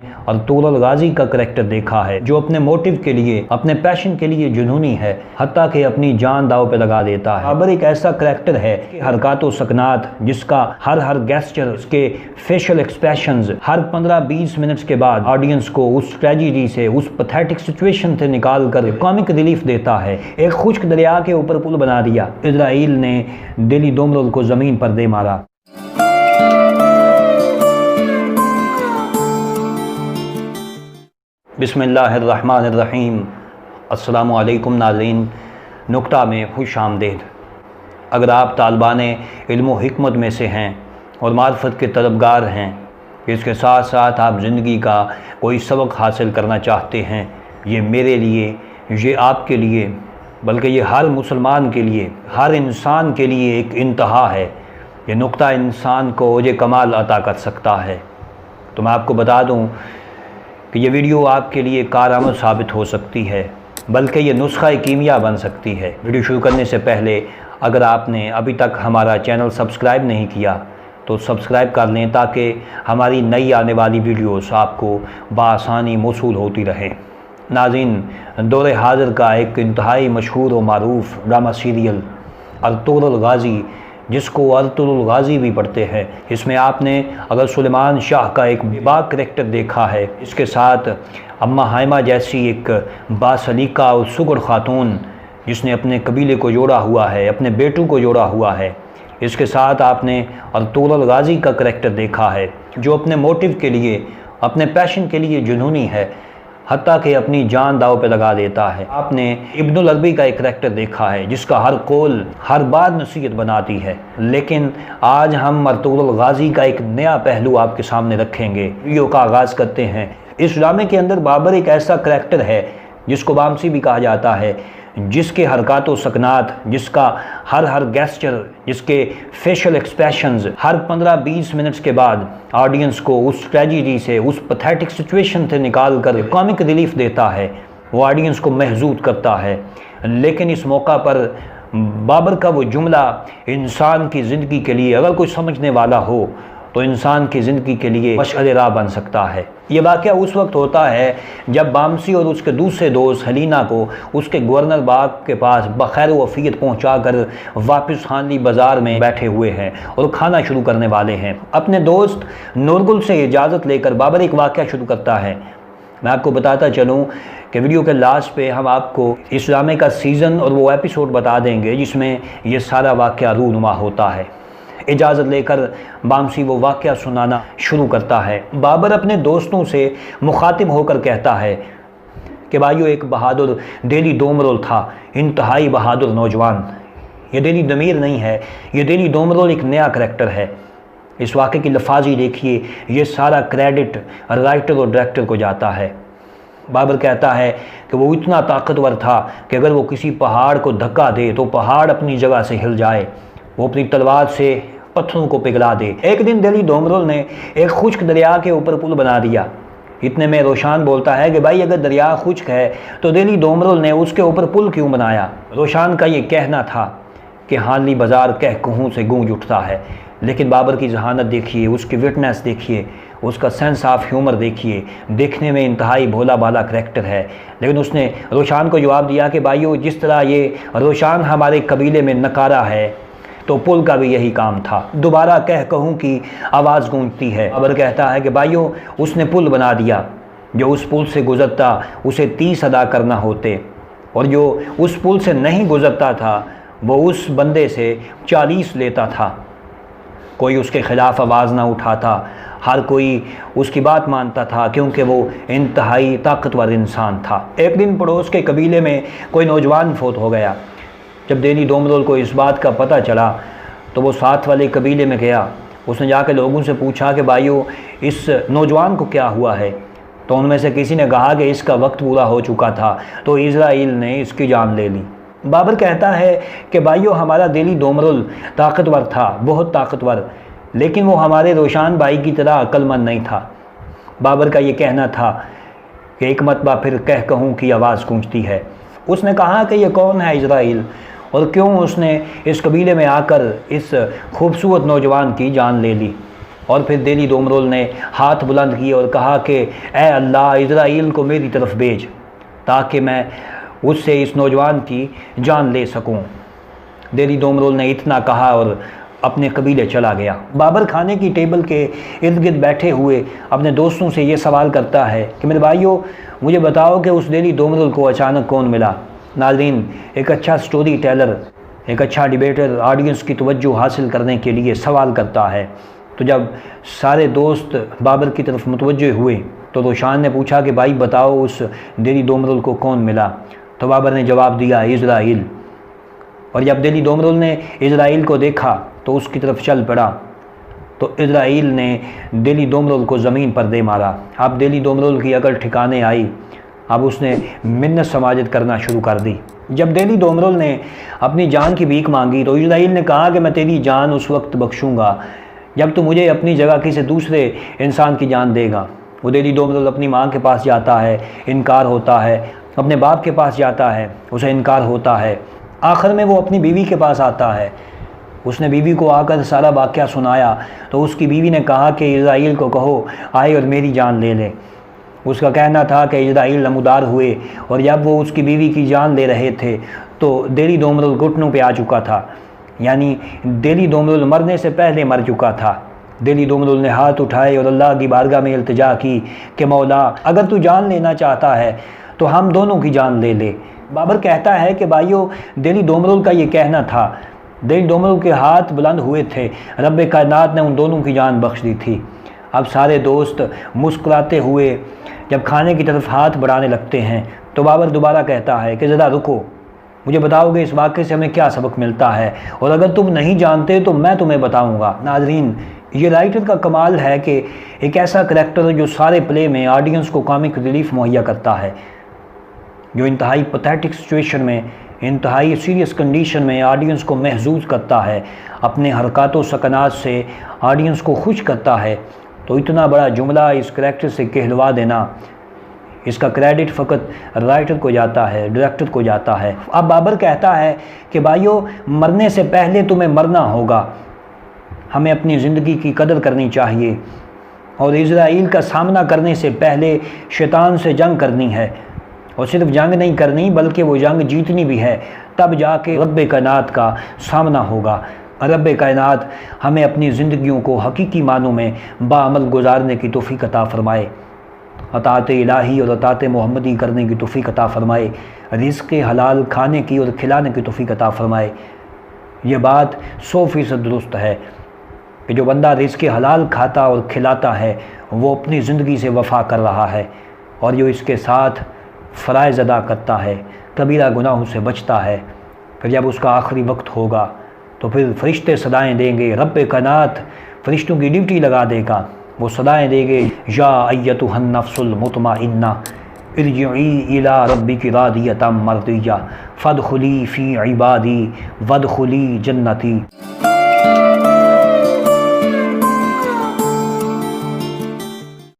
ertugrul غازی کا character دیکھا ہے جو اپنے موٹیو کے لیے، اپنے پیشن کے لیے جنونی ہے، حتیٰ کہ اپنی جان داؤ پہ لگا دیتا ہے۔ بابر ایک ایسا کریکٹر ہے کہ حرکات و سکنات، جس کا ہر گیسچر، اس کے فیشل ایکسپریشنز ہر 15-20 منٹس کے بعد آڈینس کو اس ٹریجڈی سے، اس پتھیٹک سچویشن سے نکال کر کامک ریلیف دیتا ہے۔ ایک خشک دریا کے اوپر پل بنا دیا، اسرائیل نے دلی دومرول کو زمین پر دے مارا۔ بسم اللہ الرحمن الرحیم۔ السلام علیکم ناظرین، نکتہ میں خوش آمدید۔ اگر آپ طالبان علم و حکمت میں سے ہیں اور معرفت کے طلبگار ہیں، اس کے ساتھ ساتھ آپ زندگی کا کوئی سبق حاصل کرنا چاہتے ہیں، یہ میرے لیے، یہ آپ کے لیے، بلکہ یہ ہر مسلمان کے لیے، ہر انسان کے لیے ایک انتہا ہے۔ یہ نکتہ انسان کو اوج کمال عطا کر سکتا ہے۔ تو میں آپ کو بتا دوں کہ یہ ویڈیو آپ کے لیے کارآمد ثابت ہو سکتی ہے، بلکہ یہ نسخہ کیمیا بن سکتی ہے۔ ویڈیو شروع کرنے سے پہلے اگر آپ نے ابھی تک ہمارا چینل سبسکرائب نہیں کیا تو سبسکرائب کر لیں، تاکہ ہماری نئی آنے والی ویڈیوز آپ کو بآسانی موصول ہوتی رہیں۔ ناظرین، دور حاضر کا ایک انتہائی مشہور و معروف ڈرامہ سیریل ertugrul غازی، جس کو ertugrul غازی بھی پڑھتے ہیں، اس میں آپ نے اگر سلیمان شاہ کا ایک با کریکٹر دیکھا ہے، اس کے ساتھ اماں حائمہ جیسی ایک باسلیقہ اور سگڑ خاتون جس نے اپنے قبیلے کو جوڑا ہوا ہے، اپنے بیٹوں کو جوڑا ہوا ہے، اس کے ساتھ آپ نے ertugrul غازی کا کریکٹر دیکھا ہے جو اپنے موٹیو کے لیے، اپنے پیشن کے لیے جنونی ہے، حتیٰ کہ اپنی جان داؤ پہ لگا دیتا ہے۔ آپ نے ابن العربی کا ایک کریکٹر دیکھا ہے جس کا ہر قول، ہر بات نصیحت بناتی ہے، لیکن آج ہم ertugrul غازی کا ایک نیا پہلو آپ کے سامنے رکھیں گے۔ ویڈیو کا آغاز کرتے ہیں۔ اس ڈرامے کے اندر بابر ایک ایسا کریکٹر ہے جس کو بامسی بھی کہا جاتا ہے، جس کے حرکات و سکنات، جس کا ہر گیسچر، جس کے فیشل ایکسپریشنز ہر 15-20 منٹس کے بعد آڈینس کو اس ٹریجڈی سے، اس پتھیٹک سچویشن سے نکال کر کامک ریلیف دیتا ہے، وہ آڈینس کو محظوظ کرتا ہے۔ لیکن اس موقع پر بابر کا وہ جملہ انسان کی زندگی کے لیے، اگر کوئی سمجھنے والا ہو تو انسان کی زندگی کے لیے مشعل راہ بن سکتا ہے۔ یہ واقعہ اس وقت ہوتا ہے جب بامسی اور اس کے دوسرے دوست ہلینا کو اس کے گورنر باغ کے پاس بخیر و عافیت پہنچا کر واپس ہانلی بازار میں بیٹھے ہوئے ہیں اور کھانا شروع کرنے والے ہیں۔ اپنے دوست نورگل سے اجازت لے کر بابر ایک واقعہ شروع کرتا ہے۔ میں آپ کو بتاتا چلوں کہ ویڈیو کے لاسٹ پہ ہم آپ کو اس ڈرامے کا سیزن اور وہ ایپیسوڈ بتا دیں گے جس میں یہ سارا واقعہ رونما ہوتا ہے۔ اجازت لے کر بامسی وہ واقعہ سنانا شروع کرتا ہے۔ بابر اپنے دوستوں سے مخاطب ہو کر کہتا ہے کہ بھائیو، ایک بہادر دلی دومرول تھا، انتہائی بہادر نوجوان۔ یہ دلی ضمیر نہیں ہے، یہ دلی دومرول ایک نیا کریکٹر ہے۔ اس واقعے کی لفاظی دیکھیے، یہ سارا کریڈٹ رائٹر اور ڈائریکٹر کو جاتا ہے۔ بابر کہتا ہے کہ وہ اتنا طاقتور تھا کہ اگر وہ کسی پہاڑ کو دھکا دے تو پہاڑ اپنی جگہ سے ہل جائے، وہ اپنی تلوار سے پتھروں کو پگھلا دے۔ ایک دن دلی دومرول نے ایک خشک دریا کے اوپر پل بنا دیا۔ اتنے میں روشان بولتا ہے کہ بھائی، اگر دریا خشک ہے تو دلی دومرول نے اس کے اوپر پل کیوں بنایا؟ روشان کا یہ کہنا تھا کہ ہانلی بازار کہہ کہوں سے گونج اٹھتا ہے، لیکن بابر کی ذہانت دیکھیے، اس کی وٹنس دیکھیے، اس کا سینس آف ہیومر دیکھیے، دیکھنے میں انتہائی بھولا بالا کریکٹر ہے۔ لیکن اس نے روشان کو جواب دیا کہ بھائیو، جس طرح یہ روشان ہمارے قبیلے میں نکارا ہے تو پل کا بھی یہی کام تھا۔ دوبارہ کہہ کہوں کی آواز گونجتی ہے۔ بابر کہتا ہے کہ بھائیو، اس نے پل بنا دیا، جو اس پل سے گزرتا اسے 30 ادا کرنا ہوتے، اور جو اس پل سے نہیں گزرتا تھا وہ اس بندے سے 40 لیتا تھا۔ کوئی اس کے خلاف آواز نہ اٹھاتا، ہر کوئی اس کی بات مانتا تھا، کیونکہ وہ انتہائی طاقتور انسان تھا۔ ایک دن پڑوس کے قبیلے میں کوئی نوجوان فوت ہو گیا۔ جب دلی دومرول کو اس بات کا پتہ چلا تو وہ ساتھ والے قبیلے میں گیا۔ اس نے جا کے لوگوں سے پوچھا کہ بھائیو، اس نوجوان کو کیا ہوا ہے؟ تو ان میں سے کسی نے کہا کہ اس کا وقت پورا ہو چکا تھا تو اسرائیل نے اس کی جان لے لی۔ بابر کہتا ہے کہ بھائیو، ہمارا دلی دومرول طاقتور تھا، بہت طاقتور، لیکن وہ ہمارے روشان بھائی کی طرح عقل مند نہیں تھا۔ بابر کا یہ کہنا تھا کہ ایک مرتبہ پھر کہہ کہوں کی آواز گونجتی ہے۔ اس نے کہا کہ یہ کون ہے اسرائیل، اور کیوں اس نے اس قبیلے میں آ کر اس خوبصورت نوجوان کی جان لے لی؟ اور پھر دہلی دومرول نے ہاتھ بلند کیے اور کہا کہ اے اللہ اسرائیل کو میری طرف بھیج تاکہ میں اس سے اس نوجوان کی جان لے سکوں۔ دہلی دومرول نے اتنا کہا اور اپنے قبیلے چلا گیا۔ بابر کھانے کی ٹیبل کے ارد گرد بیٹھے ہوئے اپنے دوستوں سے یہ سوال کرتا ہے کہ میرے بھائیو مجھے بتاؤ کہ اس دہلی دومرول کو اچانک کون ملا؟ ناظرین، ایک اچھا سٹوری ٹیلر، ایک اچھا ڈیبیٹر آڈینس کی توجہ حاصل کرنے کے لیے سوال کرتا ہے۔ تو جب سارے دوست بابر کی طرف متوجہ ہوئے تو روشان نے پوچھا کہ بھائی بتاؤ اس دہلی دومرول کو کون ملا؟ تو بابر نے جواب دیا اسرائیل۔ اور جب دہلی دومرول نے اسرائیل کو دیکھا تو اس کی طرف چل پڑا تو اسرائیل نے دہلی دومرول کو زمین پر دے مارا۔ اب دہلی دومرول کی عقل ٹھکانے آئی، اب اس نے منت سماجت کرنا شروع کر دی۔ جب دہلی دومرول نے اپنی جان کی بھیک مانگی تو اسرائیل نے کہا کہ میں تیری جان اس وقت بخشوں گا جب تو مجھے اپنی جگہ کسی دوسرے انسان کی جان دے گا۔ وہ دہلی دومرول اپنی ماں کے پاس جاتا ہے، انکار ہوتا ہے، اپنے باپ کے پاس جاتا ہے، اسے انکار ہوتا ہے، آخر میں وہ اپنی بیوی کے پاس آتا ہے۔ اس نے بیوی کو آ کر سارا واقعہ سنایا تو اس کی بیوی نے کہا کہ اسرائیل کو کہو آئے اور میری جان لے لے۔ اس کا کہنا تھا کہ اسرائیل نمودار ہوئے اور جب وہ اس کی بیوی کی جان لے رہے تھے تو دہلی دومرول گھٹنوں پہ آ چکا تھا، یعنی دہلی دومرول مرنے سے پہلے مر چکا تھا۔ دہلی دومرول نے ہاتھ اٹھائے اور اللہ کی بارگاہ میں التجا کی کہ مولا اگر تو جان لینا چاہتا ہے تو ہم دونوں کی جان لے لے۔ بابر کہتا ہے کہ بھائیو دہلی دومرول کا یہ کہنا تھا، دہلی دومرول کے ہاتھ بلند ہوئے تھے، رب کائنات نے ان دونوں کی جان بخش دی تھی۔ اب سارے دوست مسکراتے ہوئے جب کھانے کی طرف ہاتھ بڑھانے لگتے ہیں تو بابر دوبارہ کہتا ہے کہ ذرا رکو، مجھے بتاؤ گے اس واقعے سے ہمیں کیا سبق ملتا ہے، اور اگر تم نہیں جانتے تو میں تمہیں بتاؤں گا۔ ناظرین، یہ رائٹر کا کمال ہے کہ ایک ایسا کریکٹر جو سارے پلے میں آڈینس کو کامک ریلیف مہیا کرتا ہے، جو انتہائی پیتھیٹک سچویشن میں، انتہائی سیریس کنڈیشن میں آڈینس کو محظوظ کرتا ہے، اپنے حرکات و سکنات سے آڈینس کو خوش کرتا ہے، تو اتنا بڑا جملہ اس کریکٹر سے کہلوا دینا، اس کا کریڈٹ فقط رائٹر کو جاتا ہے، ڈائریکٹر کو جاتا ہے۔ اب بابر کہتا ہے کہ بھائیو مرنے سے پہلے تمہیں مرنا ہوگا، ہمیں اپنی زندگی کی قدر کرنی چاہیے، اور اسرائیل کا سامنا کرنے سے پہلے شیطان سے جنگ کرنی ہے، اور صرف جنگ نہیں کرنی بلکہ وہ جنگ جیتنی بھی ہے، تب جا کے رب کائنات کا سامنا ہوگا۔ رب کائنات ہمیں اپنی زندگیوں کو حقیقی معنوں میں بعمل گزارنے کی توفیق عطا فرمائے، اطاعت الہی اور اطاعت محمدی کرنے کی توفیق عطا فرمائے، رزق حلال کھانے کی اور کھلانے کی توفیق عطا فرمائے۔ یہ بات 100% درست ہے کہ جو بندہ رزق حلال کھاتا اور کھلاتا ہے وہ اپنی زندگی سے وفا کر رہا ہے، اور جو اس کے ساتھ فرائض ادا کرتا ہے، کبیرہ گناہوں سے بچتا ہے، پھر جب اس کا آخری وقت ہوگا تو پھر فرشتے صدائیں دیں گے، رب کائنات فرشتوں کی ڈیوٹی لگا دے گا، وہ صدائیں دیں گے یا ایتھا النفس المطمئنہ ارجعی الی ربک راضیۃ مرضیہ فادخلی فی عبادی وادخلی جنتی۔